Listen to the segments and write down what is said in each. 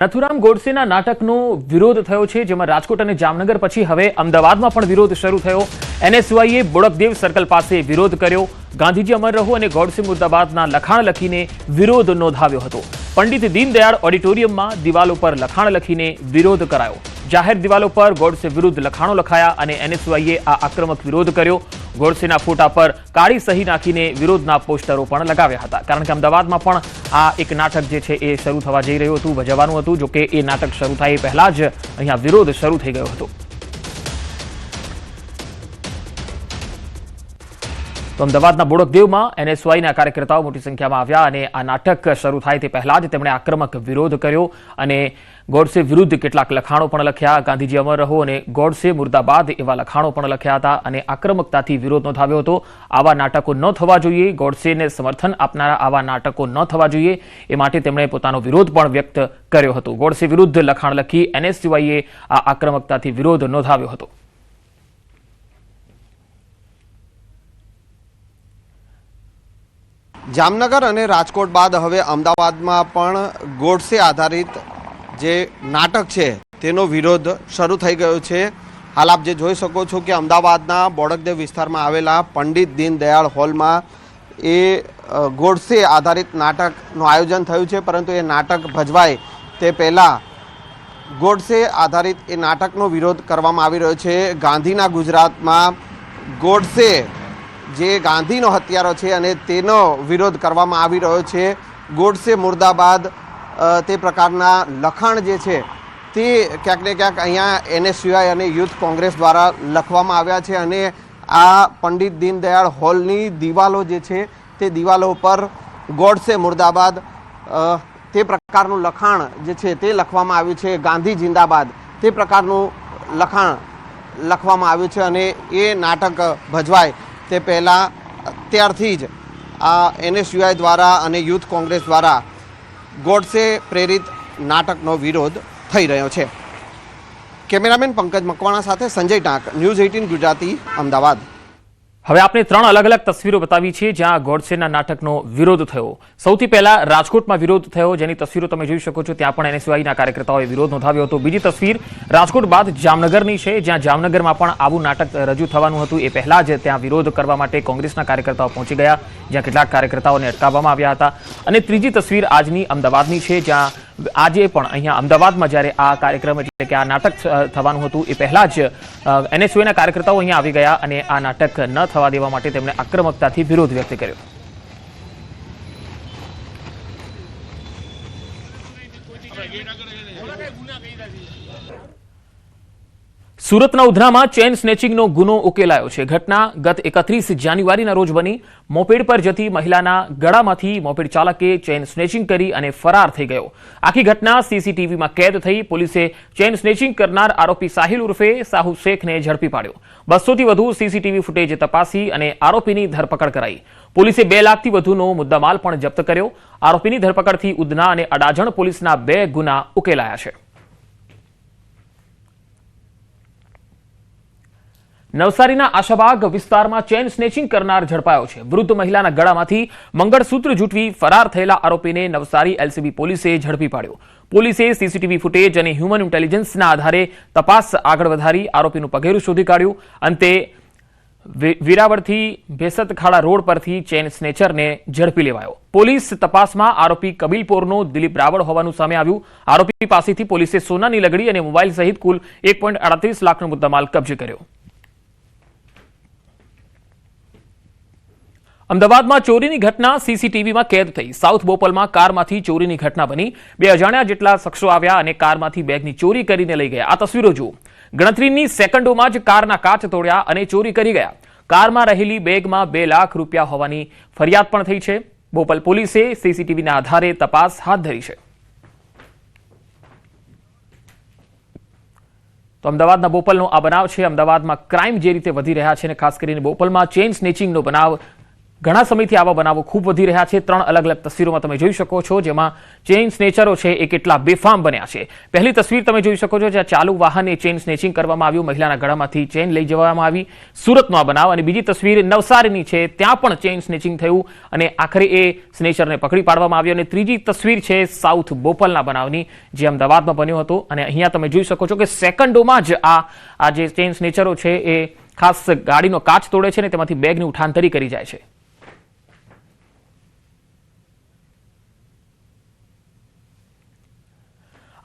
નથુરામ ગોડસેના નાટકનો વિરોધ થયો છે, જેમાં રાજકોટ અને જામનગર પછી હવે અમદાવાદમાં પણ વિરોધ શરૂ થયો। એનએસયુઆઈએ બોડકદેવ સર્કલ પાસે વિરોધ કર્યો। ગાંધીજી અમર રહો અને ગોડસે મુર્દાબાદના લખાણ લખીને વિરોધ નોંધાવ્યો હતો। પંડિત દીનદયાળ ઓડિટોરિયમમાં દિવાલો પર લખાણ લખીને વિરોધ કરાયો। જાહેર દિવાલો પર ગોડસે વિરુદ્ધ લખાણો લખાયા અને એનએસયુઆઈએ આ આક્રમક વિરોધ કર્યો। ગોડસેના ફોટા પર કાળી સહી નાખીને વિરોધના પોસ્ટરો પણ લગાવ્યા હતા, કારણ કે અમદાવાદમાં પણ આ એક નાટક જે છે એ શરૂ થવા જઈ રહ્યું હતું, ભજવવાનું હતું। જો કે એ નાટક શરૂ થાય એ પહેલા જ અહીંયા વિરોધ શરૂ થઈ ગયો હતો। તો અમદાવાદના બોડકદેવમાં એનએસયુઆઈના કાર્યકર્તાઓ મોટી સંખ્યામાં આવ્યા અને આ નાટક શરૂ થાય તે પહેલા જ તેમણે આક્રમક વિરોધ કર્યો અને ગોડસે વિરુદ્ધ કેટલાક લખાણો પણ લખ્યા। ગાંધીજી અમર રહો અને ગોડસે મુર્દાબાદ એવા લખાણો પણ લખ્યા હતા અને આક્રમકતાથી વિરોધ નોંધાવ્યો હતો। આવા નાટકો ન થવા જોઈએ, ગોડસેને સમર્થન આપનારા આવા નાટકો ન થવા જોઈએ, એ માટે તેમણે પોતાનો વિરોધ પણ વ્યક્ત કર્યો હતો। ગોડસે વિરુદ્ધ લખાણ લખી એનએસયુઆઈએ આ આક્રમકતાથી વિરોધ નોંધાવ્યો હતો। જામનગર અને રાજકોટ બાદ હવે અમદાવાદમાં પણ ગોડસે આધારિત જે નાટક છે તેનો વિરોધ શરૂ થઈ ગયો છે। હાલ આપ જે જોઈ શકો છો કે અમદાવાદના બોડકદેવ વિસ્તારમાં આવેલા પંડિત દીનદયાળ હોલમાં એ ગોડસે આધારિત નાટકનું આયોજન થયું છે, પરંતુ એ નાટક ભજવાય તે પહેલાં ગોડસે આધારિત એ નાટકનો વિરોધ કરવામાં આવી રહ્યો છે। ગાંધીના ગુજરાતમાં ગોડસે જે ગાંધીનો હત્યારો છે અને તેનો વિરોધ કરવામાં આવી રહ્યો છે। ગોડસે મુર્દાબાદ તે પ્રકારના લખાણ જે છે તે ક્યાંક ને ક્યાંક અહીંયા એનએસયુઆઈ અને યુથ કોંગ્રેસ દ્વારા લખવામાં આવ્યા છે અને આ પંડિત દીનદયાળ હોલની દિવાલો જે છે તે દિવાલો પર ગોડસે મુર્દાબાદ તે પ્રકારનું લખાણ જે છે તે લખવામાં આવ્યું છે। ગાંધી જિંદાબાદ તે પ્રકારનું લખાણ લખવામાં આવ્યું છે અને એ નાટક ભજવાય તે પહેલાં અત્યારથી જ આ એનએસયુઆઈ દ્વારા અને યુથ કોંગ્રેસ દ્વારા ગોડસે પ્રેરિત નાટકનો વિરોધ થઈ રહ્યો છે। કેમેરામેન પંકજ મકવાણા સાથે સંજય ટાંક, ન્યૂઝ 18 ગુજરાતી, અમદાવાદ। હવે આપણે ત્રણ અલગ અલગ તસવીરો બતાવી છે જ્યાં ગોડસેના નાટકનો વિરોધ થયો। સૌથી પહેલા રાજકોટમાં વિરોધ થયો, જેની તસવીરો તમે જોઈ શકો છો। ત્યાં પણ એનએસયુઆઈના કાર્યકર્તાઓએ વિરોધ નોંધાવ્યો હતો। બીજી તસવીર રાજકોટ બાદ જામનગરની છે, જ્યાં જામનગરમાં પણ આવું નાટક રજૂ થવાનું હતું એ પહેલા જ ત્યાં વિરોધ કરવા માટે કોંગ્રેસના કાર્યકર્તાઓ પહોંચી ગયા, જ્યાં કેટલાક કાર્યકર્તાઓને અટકાવવામાં આવ્યા હતા। અને ત્રીજી તસવીર આજની અમદાવાદની છે, જ્યાં આજે પણ અહીંયા અમદાવાદમાં જ્યારે આ કાર્યક્રમ એટલે કે આ નાટક થવાનું હતું એ પહેલા જ એનએસયુઆઈના કાર્યકર્તાઓ અહીંયા આવી ગયા અને આ નાટક ન થવા દેવા માટે તેમણે આક્રમકતાથી વિરોધ વ્યક્ત કર્યો। સુરતના ઉધનામાં ચેઇન સ્નેચિંગનો ગુનો ઉકેલાયો છે। ઘટના ગત 31 જાન્યુઆરીના રોજ બની। મોપેડ પર જતી મહિલાના ગળામાંથી મોપેડ ચાલકે ચેઇન સ્નેચિંગ કરી અને ફરાર થઈ ગયો। આખી ઘટના સીસીટીવીમાં કેદ થઈ। પોલીસે ચેઇન સ્નેચિંગ કરનાર આરોપી સાહિલ ઉર્ફે સાહુ શેખને ઝડપી પાડ્યો। 200થી વધુ સીસીટીવી ફૂટેજ તપાસી અને આરોપીની ધરપકડ કરાઈ। પોલીસે 2 લાખથી વધુનો મુદ્દામાલ પણ જપ્ત કર્યો। આરોપીની ધરપકડથી ઉધના અને અડાજણ પોલીસના 2 ગુના ઉકેલાયા છે। નવસારીના આશાબાગ વિસ્તારમાં ચેઇન સ્નેચિંગ કરનાર ઝડપાયો છે। વૃદ્ધ મહિલાના ગળામાંથી મંગળસૂત્ર જૂટવી ફરાર થયેલા આરોપીને નવસારી એલસીબી પોલીસે ઝડપી પાડ્યો। પોલીસે સીસીટીવી ફૂટેજ અને હ્યુમન ઇન્ટેલિજન્સના આધારે તપાસ આગળ વધારી આરોપીનું પગેરું શોધી કાઢ્યું। અંતે વિરાવળથી ભેસતખાડા રોડ પરથી ચેઇન સ્નેચરને ઝડપી લેવાયો। પોલીસ તપાસમાં આરોપી કબીલપોરનો દિલીપ રાવળ હોવાનું સામે આવ્યું। આરોપી પાસેથી પોલીસે સોનાની લગડી અને મોબાઈલ સહિત કુલ 1.38 લાખનો મુદ્દામાલ કબજે કર્યો। અમદાવાદમાં ચોરીની ઘટના સીસીટીવીમાં કેદ થઈ। સાઉથ બોપલમાં કારમાંથી ચોરીની ઘટના બની। 2 અજાણ્યા જેટલા શખ્સો આવ્યા અને કારમાંથી બેગની ચોરી કરીને લઈ ગયા। આ તસવીરો જુઓ। ગણતરીની સેકન્ડોમાં જ કારના કાચ તોડ્યા અને ચોરી કરી ગયા। કારમાં રહેલી બેગમાં 2 લાખ રૂપિયા હોવાની ફરિયાદ પણ થઈ છે। બોપલ પોલીસે સીસીટીવીના આધારે તપાસ હાથ ધરી છે। તો અમદાવાદના બોપલનો આ બનાવ છે। અમદાવાદમાં ક્રાઇમ જે રીતે વધી રહ્યા છે અને ખાસ કરીને બોપલમાં ચેઇન સ્નેચિંગનો બનાવ ઘણા સમયથી આવા બનાવો ખૂબ વધી રહ્યા છે। 3 અલગ અલગ તસવીરોમાં તમે જોઈ શકો છો, જેમાં ચેઇન સ્નેચરો છે એ કેટલા બેફામ બન્યા છે। પહેલી તસવીર તમે જોઈ શકો છો, જ્યાં ચાલુ વાહને ચેઇન સ્નેચિંગ કરવામાં આવ્યું, મહિલાના ગળામાંથી ચેઇન લઈ જવામાં આવી, સુરતનો આ બનાવ। અને બીજી તસવીર નવસારીની છે, ત્યાં પણ ચેઇન સ્નેચિંગ થયું અને આખરે એ સ્નેચરને પકડી પાડવામાં આવ્યો। અને ત્રીજી તસવીર છે સાઉથ બોપલના બનાવની, જે અમદાવાદમાં બન્યો હતો। અને અહીંયા તમે જોઈ શકો છો કે સેકન્ડોમાં જ આ જે ચેઇન સ્નેચરો છે એ ખાસ ગાડીનો કાચ તોડે છે અને તેમાંથી બેગની ઉઠાંતરી કરી જાય છે।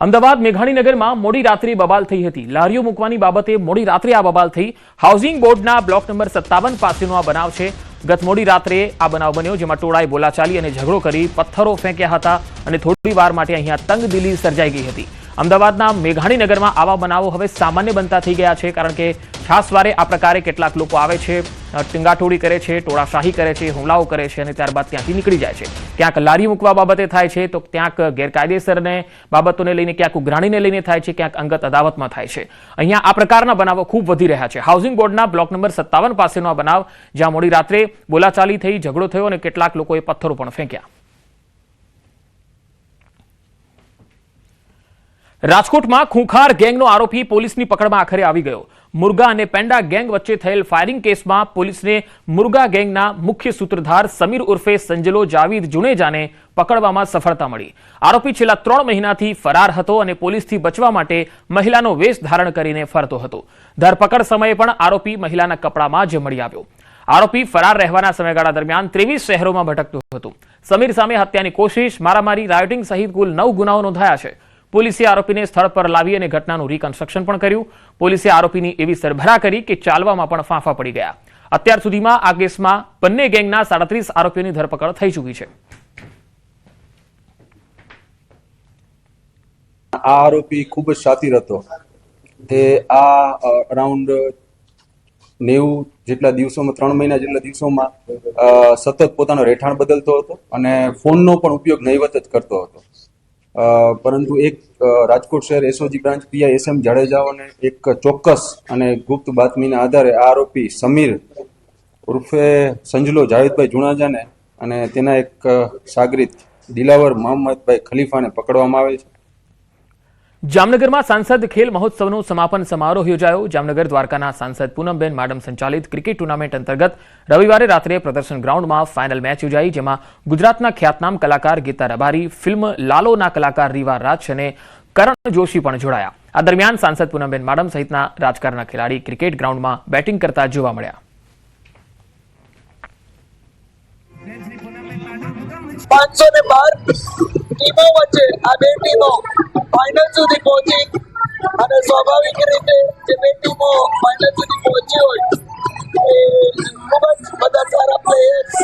અમદાવાદ મેઘાણીનગરમાં મોડી રાત્રે બબાલ થઈ હતી। લારીઓ મૂકવાની બાબતે મોડી રાત્રે આ બબાલ થઈ। હાઉસિંગ બોર્ડના બ્લોક નંબર 57 પાસેનો આ બનાવ છે। ગત મોડી રાત્રે આ બનાવ બન્યો, જેમાં ટોળાએ બોલાચાલી અને ઝઘડો કરી પથ્થરો ફેંક્યા હતા અને થોડી વાર માટે અહીંયા તંગદિલી સર્જાઈ ગઈ હતી। અમદાવાદના મેઘાણીનગરમાં આવા બનાવો હવે સામાન્ય બનતા થઈ ગયા છે, કારણ કે છાસવારે આ પ્રકારે કેટલાક લોકો આવે છે, ટીંગાટોળી કરે છે, ટોળાશાહી કરે છે, હુમલાઓ કરે છે અને ત્યારબાદ ત્યાંથી નીકળી જાય છે। ક્યાંક લારી મૂકવા બાબતે થાય છે, તો ક્યાંક ગેરકાયદેસરને બાબતોને લઈને, ક્યાંક ઉઘરાણીને લઈને થાય છે, ક્યાંક અંગત અદાવતમાં થાય છે। અહીંયા આ પ્રકારના બનાવો ખૂબ વધી રહ્યા છે। હાઉસિંગ બોર્ડના બ્લોક નંબર 57 પાસેનો આ બનાવ, જ્યાં મોડી રાત્રે બોલાચાલી થઈ, ઝઘડો થયો અને કેટલાક લોકોએ પથ્થરો પણ ફેંક્યા। રાજકોટમાં ખૂંખાર ગેંગનો આરોપી પોલીસની પકડમાં આખરે આવી ગયો। મુર્ગા અને પેંડા ગેંગ વચ્ચે થયેલ ફાયરિંગ કેસમાં પોલીસને મુર્ગા ગેંગના મુખ્ય સૂત્રધાર સમીર ઉર્ફે સંજલો જાવીદ જુનેજાને પકડવામાં સફળતા મળી। આરોપી છેલ્લા 3 મહિનાથી ફરાર હતો અને પોલીસથી બચવા માટે મહિલાનો વેશ ધારણ કરીને ફરતો હતો। ધરપકડ સમયે પણ આરોપી મહિલાના કપડામાં જ મળી આવ્યો। આરોપી ફરાર રહેવાના સમયગાળા દરમિયાન 23 શહેરોમાં ભટકતો હતો। સમીર સામે હત્યાની કોશિશ, મારામારી, રાયોટિંગ સહિત કુલ 9 ગુનાઓ નોંધાયા છે। પોલીસે આરોપીને સ્થળ પર લાવી અને ઘટનાનું રિકન્સ્ટ્રક્શન પણ કર્યું। પોલીસે આરોપીની એવી સરભરા કરી કે ચાલવામાં પણ ફાંફા પડી ગયા। અત્યાર સુધીમાં આ કેસમાં બંને ગેંગના 37 આરોપીઓની ધરપકડ થઈ ચૂકી છે। આ આરોપી ખૂબ જ શાતિર હતો। તે આ અરાઉન્ડ 90 જેટલા દિવસોમાં, 3 મહિના જેટલા દિવસોમાં સતત પોતાનો રહેઠાણ બદલતો હતો અને ફોનનો પણ ઉપયોગ નહીવત જ કરતો હતો। પરંતુ એક રાજકોટ શહેર એસઓજી બ્રાન્ચ પીઆઈ SM જાડેજાઓને એક ચોક્કસ અને ગુપ્ત બાતમીના આધારે આ આરોપી સમીર ઉર્ફે સંજલો જાવેદભાઈ જુનેજાને અને તેના એક સાગરીત દિલાવર મોહમ્મદભાઈ ખલીફાને પકડવામાં આવે છે। જામનગરમાં સાંસદ ખેલ મહોત્સવનો સમાપન સમારોહ યોજાયો। જામનગર દ્વારકાના સાંસદ પૂનમબેન માડમ સંચાલિત ક્રિકેટ ટુર્નામેન્ટ અંતર્ગત રવિવારે રાત્રે પ્રદર્શન ગ્રાઉન્ડમાં ફાઇનલ મેચ યોજાઈ, જેમાં ગુજરાતના ખ્યાતનામ કલાકાર ગીતા રબારી, ફિલ્મ લાલોના કલાકાર રીવા રાજ અને કરણ જોશી પણ જોડાયા। આ દરમિયાન સાંસદ પૂનમબેન માડમ સહિતના રાજકારણના ખેલાડી ક્રિકેટ ગ્રાઉન્ડમાં બેટિંગ કરતા જોવા મળ્યા। 512 ટીમો વચ્ચે આ બે ટીમો ફાઇનલ સુધી પહોંચી અને સ્વાભાવિક રીતે જે બે ટીમો ફાઇનલ સુધી પહોંચી હોય એ ખૂબ જ બધા સારા પ્લેયર્સ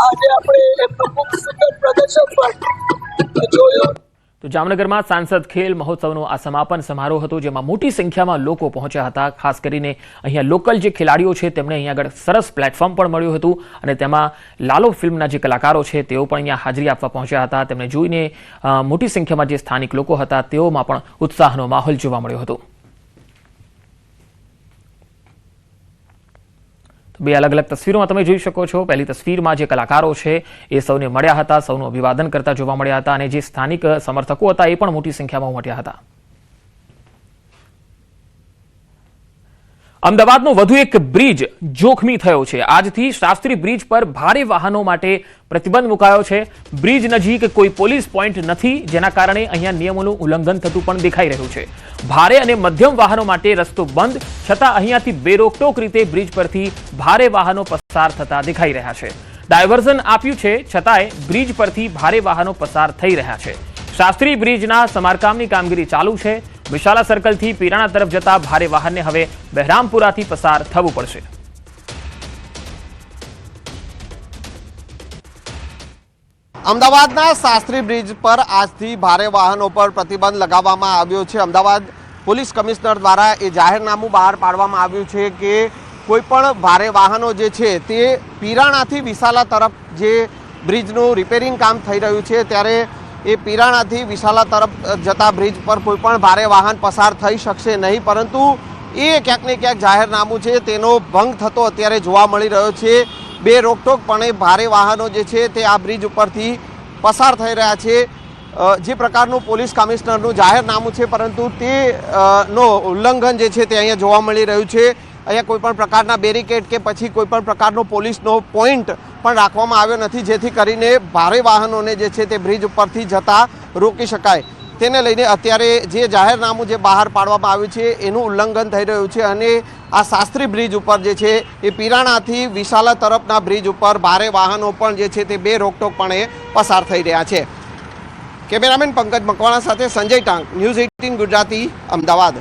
આજે આપણે એમનું ખૂબ સુંદર પ્રદર્શન પણ જોયું। તો જામનગરમાં સાંસદ ખેલ મહોત્સવનો આ સમાપન સમારોહ હતો, જેમાં મોટી સંખ્યામાં લોકો પહોંચ્યા હતા। ખાસ કરીને અહીંયા લોકલ જે ખેલાડીઓ છે તેમને અહીંયા આગળ સરસ પ્લેટફોર્મ પણ મળ્યું હતું અને તેમાં લાલો ફિલ્મના જે કલાકારો છે તેઓ પણ અહીંયા હાજરી આપવા પહોંચ્યા હતા। તેમને જોઈને મોટી સંખ્યામાં જે સ્થાનિક લોકો હતા તેઓમાં પણ ઉત્સાહનો માહોલ જોવા મળ્યો હતો। બે અલગ અલગ તસવીરોમાં તમે જોઈ શકો છો। પહેલી તસવીરમાં જે કલાકારો છે એ સૌને મળ્યા હતા, સૌનું અભિવાદન કરતા જોવા મળ્યા હતા અને જે સ્થાનિક સમર્થકો હતા એ પણ મોટી સંખ્યામાં ઉમટ્યા હતા। અમદાવાદનો વધુ એક બ્રિજ જોખમી થયો છે। આજથી શાસ્ત્રી બ્રિજ પર ભારે વાહનો માટે પ્રતિબંધ મુકાયો છે। બ્રિજ નજીક કોઈ પોલીસ પોઈન્ટ નથી, જેના કારણે અહીંયા નિયમોનું ઉલ્લંઘન થતું પણ દેખાઈ રહ્યું છે। ભારે અને મધ્યમ વાહનો માટે રસ્તો બંધ, છતાં અહીંયાથી બેરોકટોક રીતે બ્રિજ પરથી ભારે વાહનો પસાર થતા દેખાઈ રહ્યા છે। ડાયવર્ઝન આપ્યું છે, છતાંય બ્રિજ પરથી ભારે વાહનો પસાર થઈ રહ્યા છે। શાસ્ત્રી બ્રિજના સમારકામની કામગીરી ચાલુ છે। વિશાલા સર્કલથી પીરાણા તરફ જતા ભારે વાહનને હવે બહેરામપુરાથી પસાર થવું પડશે। અમદાવાદના શાસ્ત્રી બ્રિજ પર આજથી ભારે વાહનો પર પ્રતિબંધ લગાવવામાં આવ્યો છે। અમદાવાદ પોલીસ કમિશનર દ્વારા એ જાહેરનામું બહાર પાડવામાં આવ્યું છે કે કોઈ પણ ભારે વાહનો જે છે તે પીરાણાથી વિશાલા તરફ જે બ્રિજનું રિપેરિંગ કામ થઈ રહ્યું છે ત્યારે એ પીરાણાથી વિશાલા તરફ જતા બ્રિજ પર કોઈ પણ ભારે વાહન પસાર થઈ શકશે નહીં, પરંતુ એ ક્યાંક ને ક્યાંક જાહેરનામું છે તેનો ભંગ થતો અત્યારે જોવા મળી રહ્યો છે। બે રોકટોકપણે ભારે વાહનો જે છે તે આ બ્રિજ ઉપરથી પસાર થઈ રહ્યા છે. જે પ્રકારનું પોલીસ કમિશનરનું જાહેરનામું છે પરંતુ તે નો ઉલ્લંઘન જે છે તે અહીંયા જોવા મળી રહ્યું છે. અહીંયા કોઈપણ પ્રકારના બેરિકેડ કે પછી કોઈપણ પ્રકારનો પોલીસનો પોઈન્ટ પણ રાખવામાં આવ્યો નથી, જેથી કરીને ભારે વાહનોને જે છે તે બ્રિજ ઉપરથી જતા રોકી શકાય. તેને લઈને અત્યારે જે જાહેરનામું જે બહાર પાડવામાં આવ્યું છે એનું ઉલ્લંઘન થઈ રહ્યું છે અને આ શાસ્ત્રી બ્રિજ ઉપર જે છે એ પિરાણાથી વિશાલા તરફના બ્રિજ ઉપર ભારે વાહનો પણ જે છે તે બે રોકટોકપણે પસાર થઈ રહ્યા છે. કેમેરામેન પંકજ મકવાણા સાથે સંજય ટાંક, ન્યૂઝ 18 ગુજરાતી, અમદાવાદ.